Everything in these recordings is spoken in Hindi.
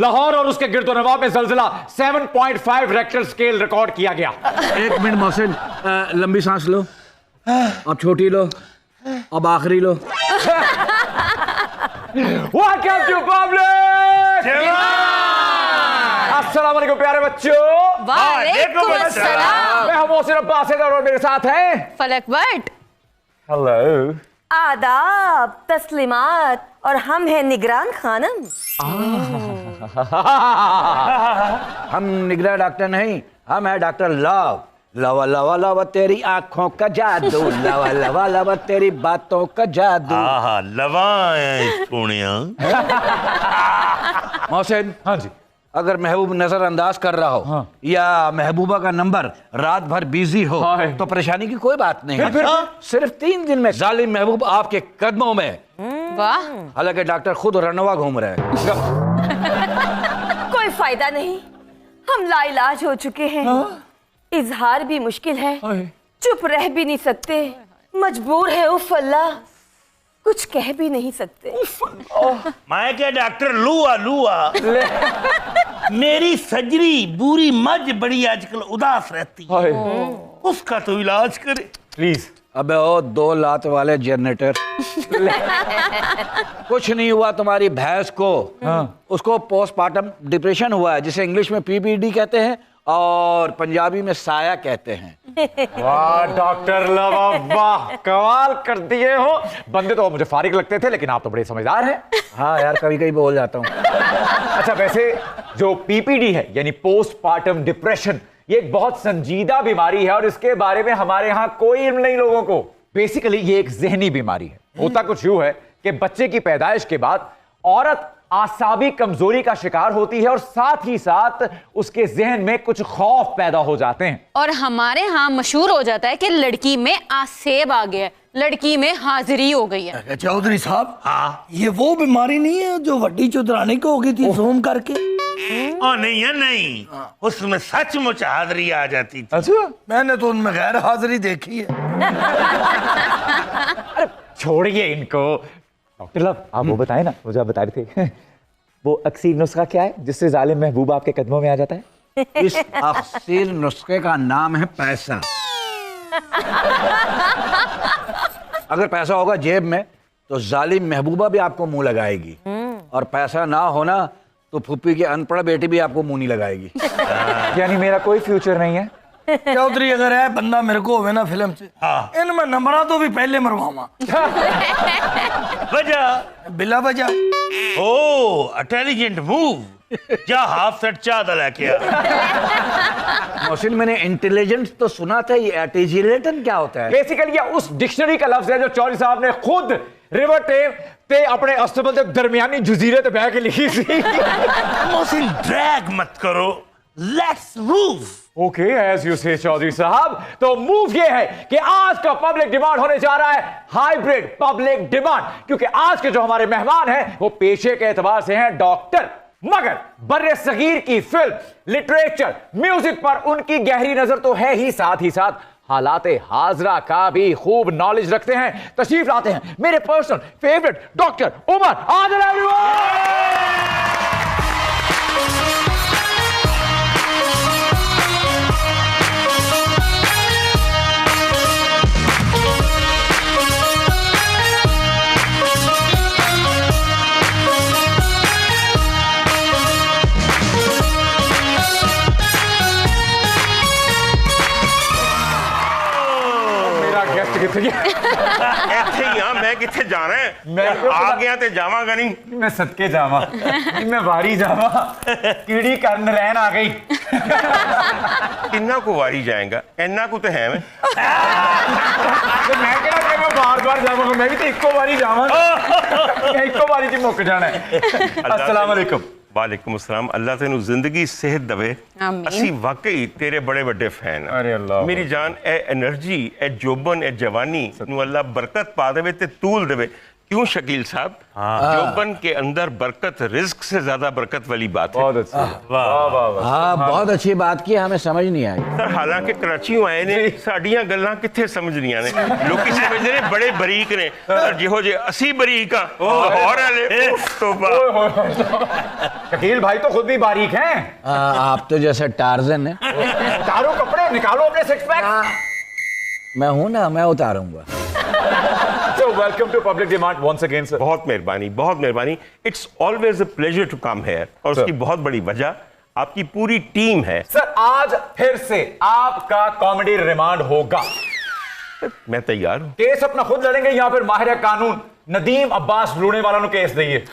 लाहौर और उसके गिरदोनवा में जलजिला 7.5 रेक्टर स्केल रिकॉर्ड किया गया। 1 मिनट मोहसिन, लंबी सांस लो, अब छोटी लो, अब आखिरी लो। Welcome to public. अस्सलाम वालेकुम प्यारे बच्चों। वालेकुम अस्सलाम। मैं हूं मोहसिन अब्बास और मेरे साथ हैं फलक भट्ट। हेलो। आदाब, तस्लीमात, और हम हैं निगरान खानम। हम निगरान डॉक्टर नहीं, हम है डॉक्टर लव। लवा लवा लवा तेरी आंखों का जादू, लवा लवा लवा तेरी बातों का जादू। लवा सोनिया। मोहसिन, हाँ जी। अगर महबूब नजरअंदाज कर रहा हो, हाँ। या महबूबा का नंबर रात भर बिजी हो, हाँ। तो परेशानी की कोई बात नहीं है। फिर? सिर्फ 3 दिन में जालिम महबूब आपके कदमों में। वाह, हालांकि डॉक्टर खुद रनवा घूम रहे हैं। कोई फायदा नहीं, हम लाइलाज हो चुके हैं। इजहार भी मुश्किल है, चुप रह भी नहीं सकते, मजबूर है। उफ अल्लाह, कुछ कह भी नहीं सकते। मैं क्या डॉक्टर लुआ लुआ। मेरी सजरी बूरी मज बड़ी आजकल उदास रहती है, उसका तो इलाज करे प्लीज। अबे ओ 2 लात वाले जनरेटर। कुछ नहीं हुआ तुम्हारी भैंस को। उसको पोस्टमार्टम डिप्रेशन हुआ है, जिसे इंग्लिश में पीपीडी कहते हैं और पंजाबी में साया कहते हैं। वाह डॉक्टर लवा, वाह कमाल कर दिए हो। बंदे तो मुझे फारिग लगते थे, लेकिन आप तो बड़े समझदार हैं। हाँ यार, कभी कभी बोल जाता हूँ। अच्छा, वैसे जो पीपीडी है यानी पोस्टमार्टम डिप्रेशन, ये एक बहुत संजीदा बीमारी है और इसके बारे में हमारे यहाँ कोई इल्म नहीं लोगों को। बेसिकली ये एक जहनी बीमारी है। होता कुछ यूं है कि बच्चे की पैदाइश के बाद औरत आसाबी कमजोरी का शिकार होती है और साथ ही साथ उसके जहन में कुछ खौफ पैदा हो जाते हैं। और हमारे यहाँ मशहूर हो जाता है कि लड़की में आसेब आ गया है, लड़की में हाजिरी हो गई है। चौधरी साहब, हाँ, ये वो बीमारी नहीं है जो वड्डी चुदरानी को हो गई थी ज़ूम करके? नहीं है, नहीं, उसमें सचमुच हाजिरी आ जाती थी। अच्छा, मैंने तो उनमें गैर हाजिरी देखी है। अरे छोड़िए इनको। डॉक्टर लव, आप वो बताएं ना, मुझे आप बता रहे थे वो अक्सीर नुस्खा क्या है जिससे जालिम महबूब आपके कदमों में आ जाता है? इस अक्सीर नुस्खे का नाम है पैसा। अगर पैसा होगा जेब में तो जालिम महबूबा भी आपको मुंह लगाएगी, और पैसा ना होना तो फुप्पी की अनपढ़ बेटी भी आपको मुंह नहीं लगाएगी। यानी मेरा कोई फ्यूचर नहीं है। चौधरी, अगर है बंदा मेरे को होवे ना फिल्म से, हाँ। इनमें नंबरा तो भी पहले मरवावा। वजह बिला वजह। ओ इंटेलिजेंट मूव। जा हाफ सेट चादर लेके आ। मोहसिन, मैंने इंटेलिजेंस तो सुना था, ये इंटेलिजेंट क्या होता है? बेसिकली ये उस डिक्शनरी का लफ्ज है जो चौधरी साहब ने खुद रिवर ते अपने अस्तबल के दरमियानी जजीरे ते बह के लिखी थी। मोहसिन, ड्रैग मत करो, let's move. Okay, as you say Chaudhary साहब। तो मूव ये है कि आज का पब्लिक डिमांड होने जा रहा है हाइब्रिड पब्लिक डिमांड, क्योंकि आज के जो हमारे मेहमान हैं वो पेशे के एतबार से हैं डॉक्टर, मगर बर्रे सगीर की फिल्म, लिटरेचर, म्यूजिक पर उनकी गहरी नजर तो है ही, साथ ही साथ हालाते हाजरा का भी खूब नॉलेज रखते हैं। तशरीफ लाते हैं मेरे personal favourite doctor Umar Adil. ਇੱਥੇ ਹੀ ਆ ਮੈਂ ਕਿੱਥੇ ਜਾਣਾ ਹੈ ਮੈਂ ਆ ਗਿਆ ਤੇ ਜਾਵਾਂਗਾ ਨਹੀਂ मैं सदके जावा, मैं वारी जावा, कीड़ी करन रहन आ गई। ਕਿੰਨਾ ਕੁ ਵਾਰੀ ਜਾਏਗਾ ਇੰਨਾ ਕੁ ਤੇ ਹੈ ਮੈਂ तो मैं कहना कि मैं बार-बार जावांगा, मैं भी तो इक्को बारी जावांगा, मैं इक्को बारी च मुक जाना है। अस्सलाम वालेकुम। वालेकुम अस्सलाम। अल्लाह तेनू जिंदगी सेहत दवे। आमीन। ਅਸੀਂ ਵਾਕਈ ਤੇਰੇ ਬੜੇ ਵੱਡੇ ਫੈਨ ਆ। अरे अल्लाह। ਮੇਰੀ ਜਾਨ, ਇਹ એનર્ਜੀ, ਇਹ ਜੋਬਨ, ਇਹ ਜਵਾਨੀ ਨੂੰ ਅੱਲਾਹ ਬਰਕਤ ਪਾ ਦੇਵੇ ਤੇ ਤੂਲ ਦੇਵੇ। क्यों शकील साहब? यौवन के अंदर बरकत रिस्क से ज्यादा बरकत वाली बात है। बहुत अच्छा। वाह वाह वाह। हाँ बहुत अच्छी बात की, हमें समझ नहीं आई। सर हालांकि कराची आए ने साड़ियां गल्लां किथे समझनियां ने, लोग समझते ने बड़े बरीक ने, पर जिहो जे 80 बरीक आ और वाले शकील भाई तो खुद भी बारीक हैं। आप तो जैसे टार्जन है। उतारो कपड़े, निकालो अपने सिक्स पैक। मैं हूं ना, मैं उतारूंगा। So welcome to Public Demand once again, sir. बहुत मेहरबानी, बहुत मेहरबानी। It's always a pleasure to come here, और उसकी बहुत बड़ी वजह आपकी पूरी टीम है। सर आज फिर से आपका कॉमेडी रिमांड होगा। मैं तैयार हूँ। केस अपना खुद लड़ेंगे या फिर माहिर कानून नदीम अब्बास लूने वाला केस दइए?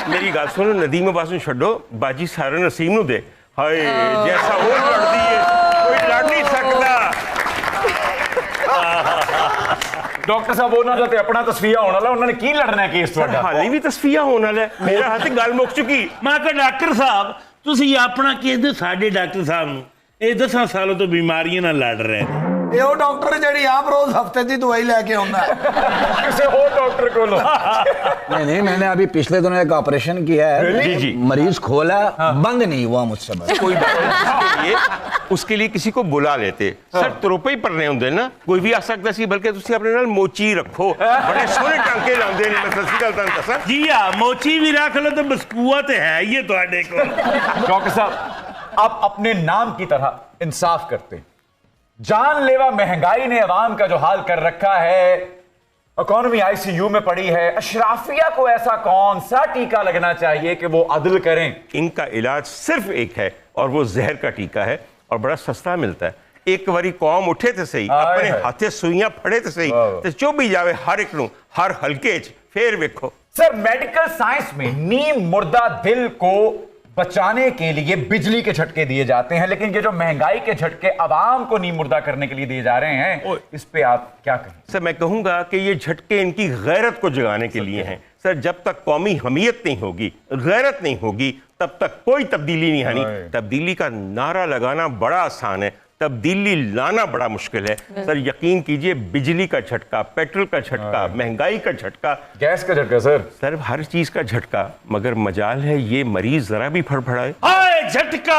मेरी गल सुनो, नदीम अब्बास ਨੂੰ ਛੱਡੋ, बाजी सारे नसीम ਨੂੰ दे। हाय जैसा वो लड़ती है कोई लड़ नहीं सकता। डॉक्टर साहब वो ना जाते अपना तस्फिया होने वाला, उन्होंने की लड़ना है केस ਤੁਹਾਡਾ? हाली भी तस्फिया होने वाला है, मेरा हाथ गल मुक चुकी। ਮੈਂ ਕਿਹਾ ਡਾਕਟਰ ਸਾਹਿਬ ਤੁਸੀਂ ਆਪਣਾ ਕੇਸ ਦੇ ਸਾਡੇ ਡਾਕਟਰ ਸਾਹਿਬ ਨੂੰ, ਇਹ 10 ਸਾਲਾਂ ਤੋਂ ਬਿਮਾਰੀਆਂ ਨਾਲ ਲੜ ਰਹੇ ਨੇ। ਇਹ ਉਹ ਡਾਕਟਰ ਜਿਹੜੀ ਆਪ ਰੋਜ਼ ਹਫਤੇ ਦੀ ਦਵਾਈ ਲੈ ਕੇ ਆਉਂਦਾ ਹੈ। किसी और डॉक्टर को लो। नहीं, मैंने अभी पिछले दिनों एक ऑपरेशन किया है। जी, जी। मरीज खोला, बंद नहीं हुआ मुझसे बस। कोई बात उसके लिए किसी को बुला लेते। सर तुरोपे ही पढ़ने होंगे ना, कोई भी आ सकता सी, बल्कि तुसी अपने नाल मोची रखो, बड़े सोहने टांके लांदे ने। मैं सच्ची गल तां दसां ਜੀ ਆ ਮੋਚੀ ਵੀ ਰੱਖ ਲਓ ਤੇ ਬਸਕੂਆ ਤੇ ਹੈ ਹੀ ਹੈ ਤੁਹਾਡੇ ਕੋਲ। डॉक्टर साहब आप अपने नाम की तरह इंसाफ करते हैं। जानलेवा महंगाई ने अवाम का जो हाल कर रखा है, इकोनॉमी आईसीयू में पड़ी है, अशराफिया को ऐसा कौन सा टीका लगना चाहिए कि वो अदल करें? इनका इलाज सिर्फ एक है, और वो जहर का टीका है, और बड़ा सस्ता मिलता है। एक बारी कौम उठे तो सही, अपने हाथे सुइयां फड़े तो सही, तो चुभ ही जावे हर एक नूं, हर हल्के च, फिर वेखो। सर मेडिकल साइंस में नीम मुर्दा दिल को बचाने के लिए बिजली के झटके दिए जाते हैं, लेकिन ये जो महंगाई के झटके अवाम को नीम मुर्दा करने के लिए दिए जा रहे हैं, इस पे आप क्या कहें? सर मैं कहूंगा कि ये झटके इनकी गैरत को जगाने के लिए हैं। सर जब तक कौमी हमीयत नहीं होगी, गैरत नहीं होगी, तब तक कोई तब्दीली नहीं आनी। तब्दीली का नारा लगाना बड़ा आसान है, तब्दीली लाना बड़ा मुश्किल है। सर यकीन कीजिए, बिजली का झटका, पेट्रोल का झटका, महंगाई का झटका, गैस का झटका सर हर चीज का झटका, मगर मजाल है ये मरीज जरा भी फड़फड़ाए। ਹਾਏ ਝਟਕਾ,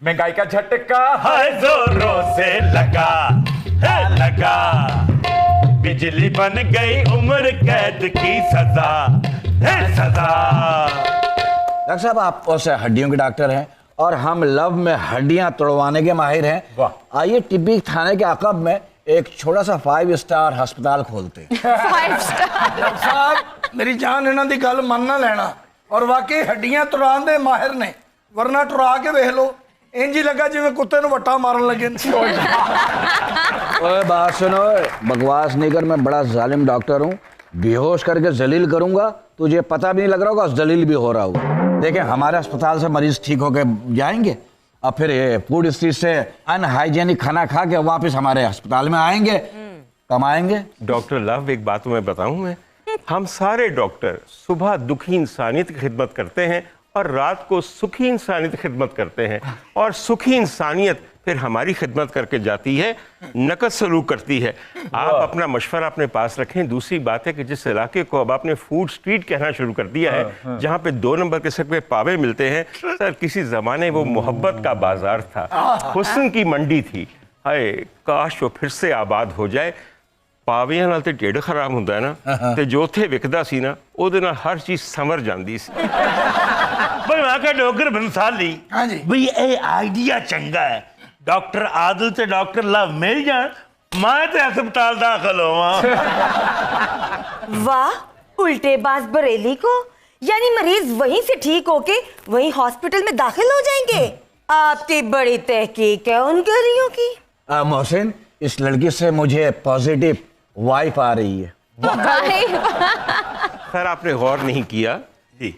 महंगाई का झटका हाय जोरों से लगा है लगा, बिजली बन गई उम्र कैद की सजा है सजा। डॉक्टर साहब आप वैसे हड्डियों के डॉक्टर हैं और हम लव में हड्डियां तोड़वाने के माहिर हैं। वाह। आइए टिब्बी थाने के अकब में एक छोटा सा 5 स्टार अस्पताल खोलते हैं। 5 स्टार। ਡਾਕਟਰ ਸਾਹਿਬ ਮੇਰੀ ਜਾਨ ਇਹਨਾਂ ਦੀ ਗੱਲ ਮੰਨ ਨਾ ਲੈਣਾ, ਔਰ ਵਾਕਈ ਹੱਡੀਆਂ ਤੁਰਾਉਣ ਦੇ ਮਾਹਿਰ ਨੇ, ਵਰਨਾ ਟੁਰਾ ਕੇ ਵੇਖ ਲਓ, ਇੰਜ ਹੀ ਲੱਗਾ ਜਿਵੇਂ ਕੁੱਤੇ ਨੂੰ ਵੱਟਾ ਮਾਰਨ ਲੱਗੇ ਨੇ। ओए बात सुनो, बकवास नहीं कर, मैं बड़ा जालिम डॉक्टर हूँ। बेहोश करके जलील करूंगा, तुझे पता भी नहीं लग रहा होगा, जलील भी हो रहा होगा। देखें हमारे अस्पताल से मरीज ठीक होके जाएंगे और फिर ये फूड स्ट्रीट से अनहाइजेनिक खाना खा के वापस हमारे अस्पताल में आएंगे, कमाएंगे। डॉक्टर लव एक बात मैं बताऊं, मैं हम सारे डॉक्टर सुबह दुखी इंसानियत की खिदमत करते हैं और रात को सुखी इंसानियत की खिदमत करते हैं, और सुखी इंसानियत फिर हमारी खिदमत करके जाती है, नकद सलूक करती है। आप अपना मशवरा अपने पास रखें। दूसरी बात है कि जिस इलाके को अब आपने फूड स्ट्रीट कहना शुरू कर दिया है, जहाँ पे 2 नंबर के सक पे पावे मिलते हैं, सर किसी जमाने वो मोहब्बत का बाजार था, हुस्न की मंडी थी। हाय काश वो फिर से आबाद हो जाए। ਪਾਵਿਆਂ ਨਾਲ ਤੇ ਢਿੱਡ ਖਰਾਬ ਹੁੰਦਾ ਹੈ ਨਾ, ਤੇ ਜੋ ਉੱਥੇ ਵਿਕਦਾ ਸੀ ਨਾ, ਉਹਦੇ ਨਾਲ ਹਰ ਚੀਜ਼ ਸਮਰ ਜਾਂਦੀ ਸੀ। ਪਰ ਮੈਂ ਕਿਹਾ ਡਾਕਟਰ ਬੰਸਾਲੀ, ਹਾਂਜੀ। ਬਈ ਇਹ ਆਈਡੀਆ ਚੰਗਾ ਹੈ, ਡਾਕਟਰ ਆਦਲ ਤੇ ਡਾਕਟਰ ਲਵ ਮਿਲ ਜਾਣ, ਮੈਂ ਤੇ ਹਸਪਤਾਲ ਦਾਖਲ ਹੋਵਾਂ। वाह, उल्टेबाज बरेली को, यानी मरीज वहीं से ठीक होके वहीं हॉस्पिटल में दाखिल हो जाएंगे। आपकी बड़ी तहकीक है उन गलियों की। मोहसिन, इस लड़की से मुझे पॉजिटिव वाइफ आ रही है। सर आपने गौर नहीं किया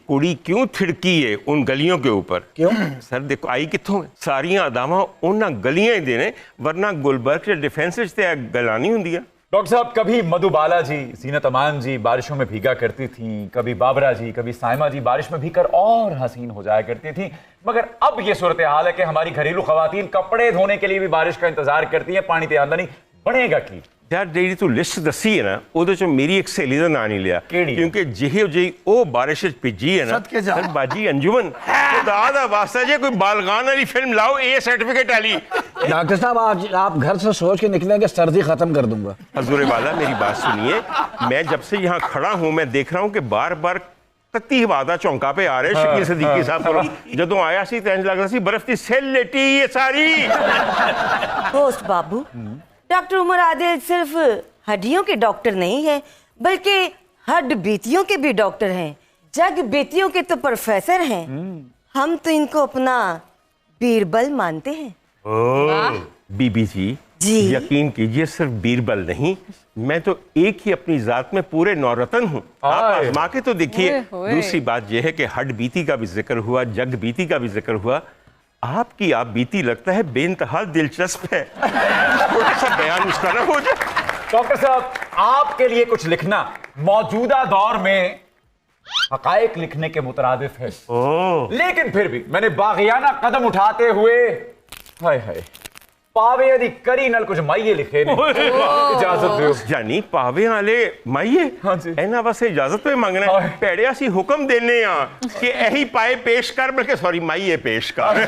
कुड़ी क्यों थिड़की है उन गलियों के ऊपर? क्यों? सर देखो आई कित्थों है, सारियां अदावां उन्हां गलियां ही देने, वरना गुलबर्ग के डिफेंस ते गलानी हुंदी है। डॉक्टर साहब कभी मधुबाला जी, जीनत अमान जी बारिशों में भीगा करती थी, कभी बाबरा जी, कभी साइमा जी बारिश में भीगकर और हसीन हो जाया करती थी, मगर अब ये सूरत हाल है कि हमारी घरेलू खवातीन कपड़े धोने के लिए भी बारिश का इंतजार करती हैं। पानी ते आमदनी बढ़ेगा की? यार ਜਿਹੜੀ ਤੂੰ ਲਿਸਟ ਦੱਸੀ ਹੈ ਨਾ ਉਹਦੇ ਚੋਂ ਮੇਰੀ ਇੱਕ ਸਹੇਲੀ ਦਾ ਨਾਂ ਨਹੀਂ ਲਿਆ ਕਿਹੜੀ? ਕਿਉਂਕਿ ਜਿਹੋ ਜਿਹੀ ਉਹ ਬਾਰਿਸ਼ ਵਿੱਚ ਭਿੱਜੀ ਹੈ ਨਾ ਸਦਕੇ ਜਾ। ਫਿਰ ਬਾਜੀ ਅੰਜੁਮਨ ਖੁਦਾ ਦਾ ਵਾਸਤਾ ਜੇ ਕੋਈ ਬਾਲਗਾਨ ਵਾਲੀ ਫਿल्म लाओ ए सर्टिफिकेट वाली। डॉक्टर साहब आप घर से सोच के निकलेंगे सर्दी खत्म कर दूंगा। हजूर वाला मेरी बात सुनिए, मैं जब से यहाँ खड़ा हूँ मैं देख रहा हूँ कि बार बार तत्ती हवा दा चौंका पे आ रहे शकील सदीकी साहब पर जदों आया सी तो इंज लगदा सी बर्फ दी सेल लेटी ये सारी। होस्ट बाबू, डॉक्टर उमर आदिल सिर्फ हड्डियों के डॉक्टर नहीं है बल्कि हड्ड बीतियों के भी डॉक्टर हैं, जग बीतियों के तो प्रोफेसर हैं। हम तो इनको अपना बीरबल मानते हैं। ओह बीबी जी, जी। यकीन कीजिए सिर्फ बीरबल नहीं, मैं तो एक ही अपनी जात में पूरे नौरतन हूँ। आप आए। आजमा के तो देखिए। ओए होए। दूसरी बात यह है कि हड्ड बीती का भी जिक्र हुआ, जग बीती का भी जिक्र हुआ। आपकी आप बीती लगता है बेइंतहा दिलचस्प है। थोड़ा सा बयान उसका ना हो जाए। डॉक्टर साहब, आपके लिए कुछ लिखना मौजूदा दौर में हकायक लिखने के मुतरादिफ है, लेकिन फिर भी मैंने बागियाना कदम उठाते हुए हाय हाय पावे दी करी नल कुछ माइये लिखे ने। इजाजत दो। यानी पावे वाले माइये हाँ जी। इन्हां वास्ते इजाजत पे मंगना आए। है। भैड़े असीं हुक्म देने आ कि यही पाए पेश कर, बल्कि सॉरी माइये पेश कर।